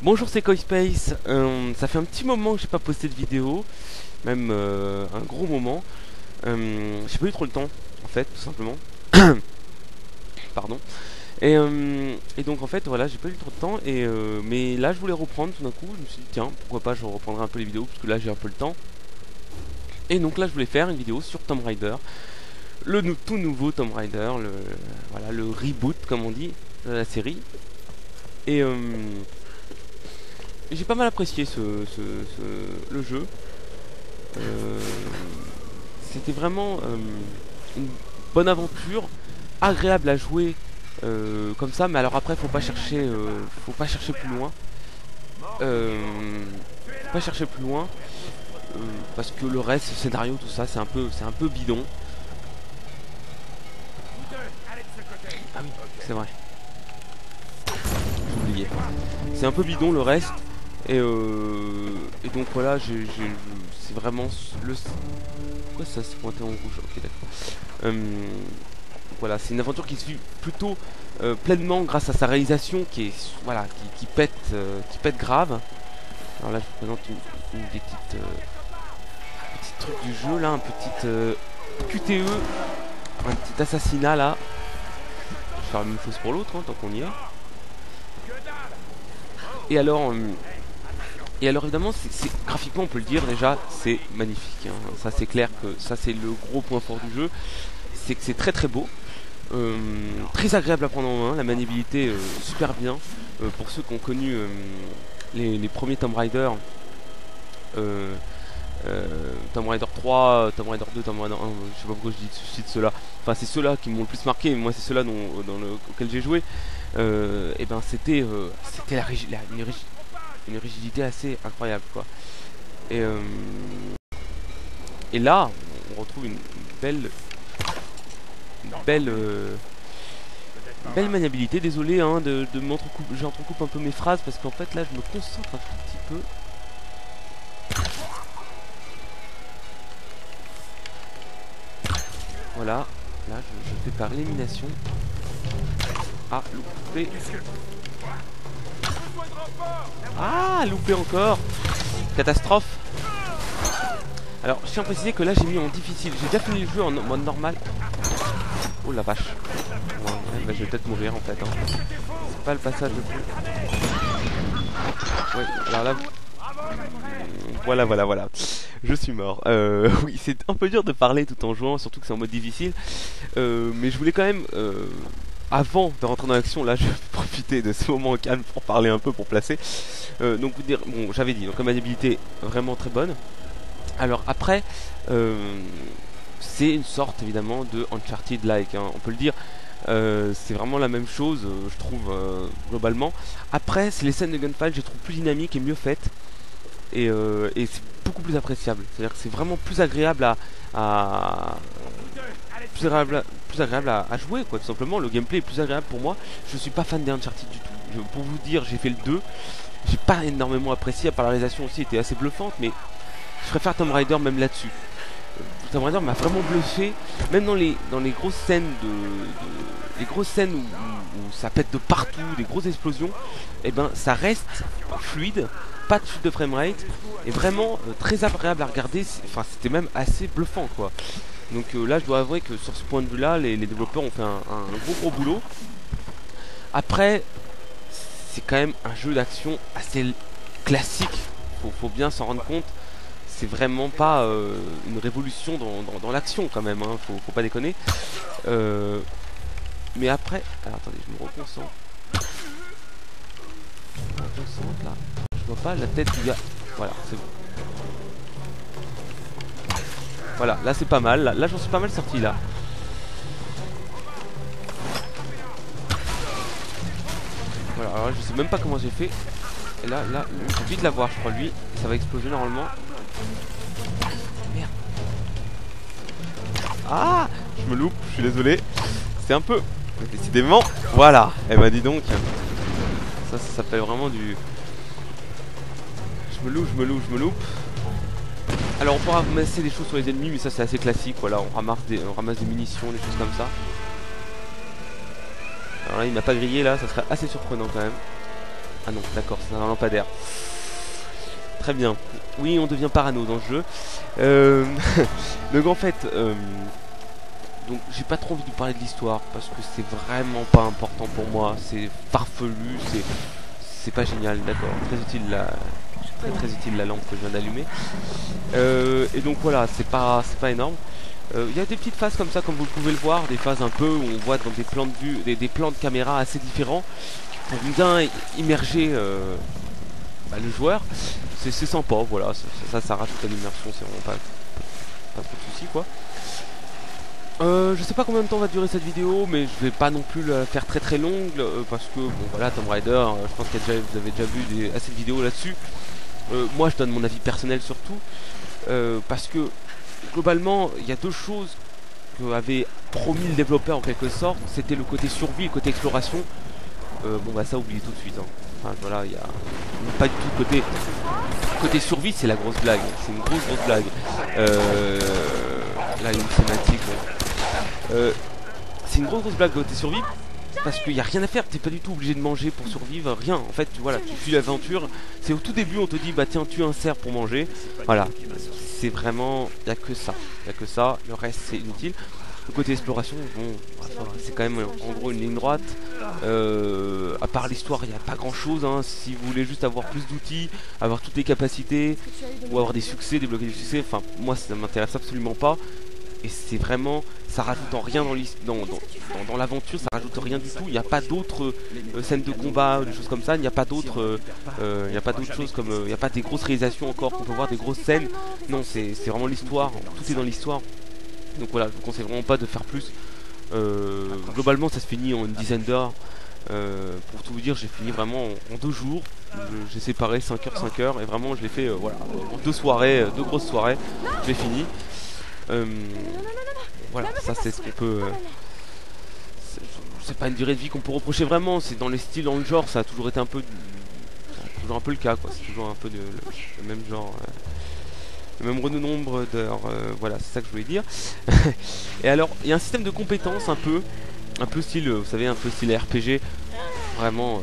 Bonjour, c'est KoiSpace. Ça fait un petit moment que j'ai pas posté de vidéo, même un gros moment. J'ai pas eu trop le temps, en fait, tout simplement. Pardon. Et donc en fait voilà, j'ai pas eu trop de temps mais là je voulais reprendre tout d'un coup. Je me suis dit tiens, pourquoi pas, je reprendrai un peu les vidéos parce que là j'ai un peu le temps. Et donc là je voulais faire une vidéo sur Tomb Raider, tout nouveau Tomb Raider, voilà, le reboot comme on dit de la série. Et j'ai pas mal apprécié le jeu. Euh, C'était vraiment une bonne aventure, agréable à jouer comme ça, mais alors après faut pas chercher plus loin. Faut pas chercher plus loin parce que le reste, le scénario, tout ça, c'est un peu bidon. Ah oui, c'est vrai, j'ai oublié. C'est un peu bidon le reste. Et donc voilà, c'est vraiment le. Pourquoi ça se pointait en rouge? Ok, d'accord. Voilà, c'est une aventure qui se vit plutôt pleinement grâce à sa réalisation qui est voilà, qui pète grave. Alors là, je vous présente une des petits trucs du jeu là, un petit QTE, un petit assassinat là. Je vais faire la même chose pour l'autre, hein, tant qu'on y est. Et alors, évidemment, graphiquement, on peut le dire déjà, c'est magnifique. Hein. Ça, c'est clair que ça, c'est le gros point fort du jeu. C'est que c'est très très beau. Très agréable à prendre en main, la maniabilité super bien. Pour ceux qui ont connu les premiers Tomb Raider, Tomb Raider 3, Tomb Raider 2, Tomb Raider 1, je sais pas pourquoi je cite ceux-là. Enfin, c'est ceux-là qui m'ont le plus marqué, mais moi, c'est ceux-là auxquels j'ai joué. Et ben, c'était une rigidité assez incroyable, quoi. Et, euh, et là, on retrouve une belle, belle maniabilité. Désolé hein, j'entrecoupe un peu mes phrases parce qu'en fait là je me concentre un tout petit peu. Voilà, là je fais par élimination. Ah, loupé. Ah, loupé encore. Catastrophe. Alors, je tiens à préciser que là j'ai mis en difficile. J'ai déjà fini le jeu en mode normal. Oh la vache. Ouais, bah, je vais peut-être mourir en fait. Hein. C'est pas le passage le plus. Oui, alors là. Voilà. Je suis mort. Oui, c'est un peu dur de parler tout en jouant, surtout que c'est en mode difficile. Mais je voulais quand même, avant de rentrer dans l'action, là, je vais profiter de ce moment calme pour parler un peu, pour placer. Donc, vous dire, bon, j'avais dit, donc la maniabilité vraiment très bonne. Alors après, c'est une sorte évidemment de Uncharted-like, hein, on peut le dire. C'est vraiment la même chose, je trouve, globalement. Après, les scènes de gunfight, je les trouve plus dynamiques et mieux faites. Et c'est beaucoup plus appréciable. C'est-à-dire que c'est vraiment plus agréable plus agréable à jouer, quoi, tout simplement. Le gameplay est plus agréable pour moi. Je suis pas fan des Uncharted du tout. Pour vous dire, j'ai fait le 2. J'ai pas énormément apprécié, à part la réalisation aussi était assez bluffante, mais je préfère Tomb Raider même là-dessus. Tomb Raider m'a vraiment bluffé, même dans les grosses scènes les grosses scènes où ça pète de partout, des grosses explosions, et ben ça reste fluide, pas de chute de framerate, et vraiment très agréable à regarder. Enfin, c'était même assez bluffant, quoi. Donc là, je dois avouer que sur ce point de vue-là, les développeurs ont fait un gros boulot. Après, c'est quand même un jeu d'action assez classique, faut bien s'en rendre compte. C'est vraiment pas une révolution dans l'action quand même, hein, faut pas déconner. Mais après, alors attendez, je me reconcentre. Là. Je vois pas la tête du gars. Voilà, c'est bon. Voilà, là c'est pas mal. Là j'en suis pas mal sorti là. Voilà, alors là, je sais même pas comment j'ai fait. Et là, je vais vite l'avoir, je crois, lui. Ça va exploser normalement. Merde. Ah, je me loupe, je suis désolé. C'est un peu. Décidément. Voilà. Eh ben dis donc. Ça s'appelle vraiment du. Je me loupe. Alors on peut ramasser des choses sur les ennemis, mais ça c'est assez classique. Voilà, on ramasse des munitions, des choses comme ça. Alors là, il m'a pas grillé là, ça serait assez surprenant quand même. Ah non, d'accord, c'est un lampadaire. Très bien. Oui, on devient parano dans le jeu. Donc en fait, donc j'ai pas trop envie de vous parler de l'histoire parce que c'est vraiment pas important pour moi. C'est farfelu, c'est pas génial, d'accord. Très utile très utile la lampe que je viens d'allumer. Et donc voilà, c'est pas énorme. Il y a des petites phases comme ça, comme vous pouvez le voir, des phases un peu où on voit dans des plans de vue, des plans de caméra assez différents pour bien immerger le joueur. C'est sympa, voilà, ça rajoute à l'immersion, c'est vraiment pas trop de soucis quoi. Je sais pas combien de temps va durer cette vidéo, mais je vais pas non plus la faire très longue parce que bon voilà, Tomb Raider, je pense que vous avez déjà vu assez de vidéos là-dessus. Moi je donne mon avis personnel surtout parce que globalement il y a deux choses que avait promis le développeur en quelque sorte, c'était le côté survie et le côté exploration. Bon bah ça oubliez tout de suite hein. Enfin voilà, il y a pas du tout côté survie, c'est la grosse blague, c'est une grosse blague. Là il y a une cinématique. C'est une grosse blague côté survie parce qu'il n'y a rien à faire, t'es pas du tout obligé de manger pour survivre, rien. En fait, voilà, tu fuis l'aventure. C'est au tout début, on te dit bah tiens, tue un cerf pour manger. Voilà, c'est vraiment, il n'y a que ça, le reste c'est inutile. Le côté exploration, bon, c'est quand même en gros une ligne droite. À part l'histoire, il n'y a pas grand chose. Hein. Si vous voulez juste avoir plus d'outils, avoir toutes les capacités, ou avoir des succès, débloquer des succès, enfin, moi ça m'intéresse absolument pas. Et c'est vraiment, ça rajoute en rien dans l'aventure, ça rajoute rien du tout. Il n'y a pas d'autres scènes de combat, des choses comme ça. Il n'y a pas d'autres, choses comme, il n'y a pas des grosses réalisations encore qu'on peut voir, des grosses scènes. Non, c'est vraiment l'histoire. Tout est dans l'histoire. Donc voilà, je vous conseille vraiment pas de faire plus. Globalement, ça se finit en une dizaine d'heures. Pour tout vous dire, j'ai fini vraiment en 2 jours. J'ai séparé 5 heures et vraiment je l'ai fait voilà, en 2 soirées, 2 grosses soirées. Je l'ai fini. Voilà, ça c'est ce qu'on peut. C'est pas une durée de vie qu'on peut reprocher vraiment. C'est dans les styles, dans le genre, ça a toujours été un peu, le cas quoi. C'est toujours un peu le même genre, le même nombre d'heures. Voilà, c'est ça que je voulais dire. Et alors, il y a un système de compétences un peu style, vous savez, un peu style RPG, vraiment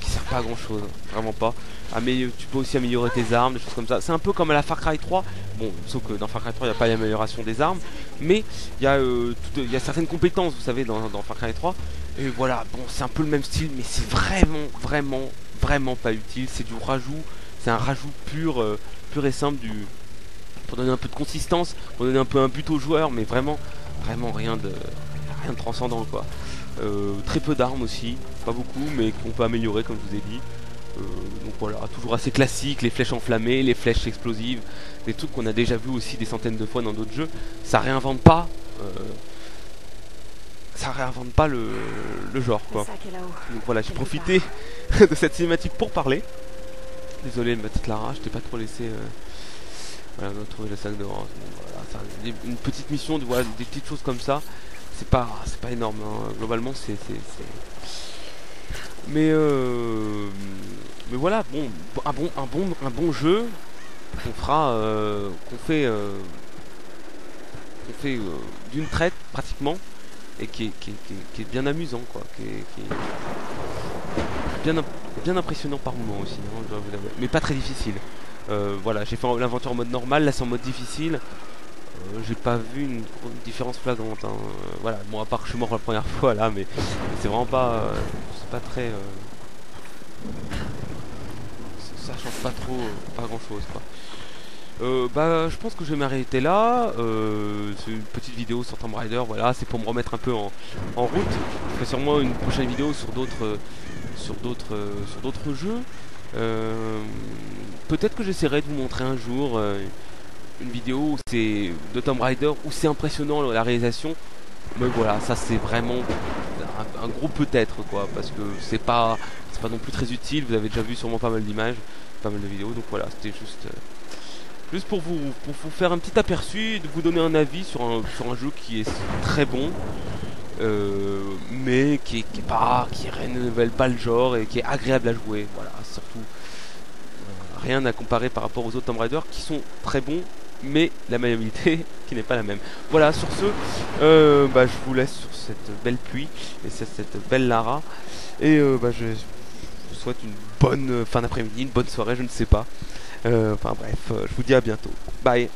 qui sert pas à grand chose, vraiment pas. Mais tu peux aussi améliorer tes armes, des choses comme ça. C'est un peu comme à la Far Cry 3. Bon, sauf que dans Far Cry 3, il n'y a pas l'amélioration des armes. Mais il y a certaines compétences, vous savez, dans Far Cry 3. Et voilà, bon, c'est un peu le même style, mais c'est vraiment pas utile. C'est du rajout. C'est un rajout pur et simple pour donner un peu de consistance, pour donner un peu un but au joueur, mais vraiment rien de transcendant, quoi. Très peu d'armes aussi, pas beaucoup, mais qu'on peut améliorer, comme je vous ai dit. Donc voilà, toujours assez classique, les flèches enflammées, les flèches explosives, des trucs qu'on a déjà vu aussi des centaines de fois dans d'autres jeux. Ça réinvente pas le genre quoi. Donc voilà, j'ai profité de cette cinématique pour parler. Désolé ma petite Lara, je t'ai pas trop laissé voilà, on a trouvé le sac de range. Voilà, une petite mission, voilà, des petites choses comme ça. C'est pas énorme hein. Globalement c'est mais voilà, bon, un bon jeu qu'on fait d'une traite pratiquement et qui est bien amusant quoi, qui est bien impressionnant par moment aussi, hein, je dois vous l'avouer, mais pas très difficile. Voilà, j'ai fait l'aventure en mode normal, là c'est en mode difficile. J'ai pas vu une différence flagrante. Hein. Voilà, bon à part que je suis mort la première fois là, mais c'est vraiment pas, c'est pas très. Ça change pas trop, pas grand chose quoi. Je pense que je vais m'arrêter là. C'est une petite vidéo sur Tomb Raider, voilà, c'est pour me remettre un peu en route. Je ferai sûrement une prochaine vidéo sur d'autres jeux. Peut-être que j'essaierai de vous montrer un jour une vidéo où c'est de Tomb Raider où c'est impressionnant la réalisation. Mais voilà, ça c'est vraiment un gros peut-être quoi, parce que c'est pas non plus très utile. Vous avez déjà vu sûrement pas mal d'images, pas mal de vidéos, donc voilà, c'était juste pour vous faire un petit aperçu, de vous donner un avis sur un jeu qui est très bon, mais qui renouvelle pas le genre et qui est agréable à jouer. Voilà, surtout rien à comparer par rapport aux autres Tomb Raider qui sont très bons, mais la maniabilité qui n'est pas la même. Voilà, sur ce, je vous laisse sur cette belle pluie et cette belle Lara, et souhaite une bonne fin d'après-midi, une bonne soirée, je ne sais pas. Enfin bref, je vous dis à bientôt. Bye.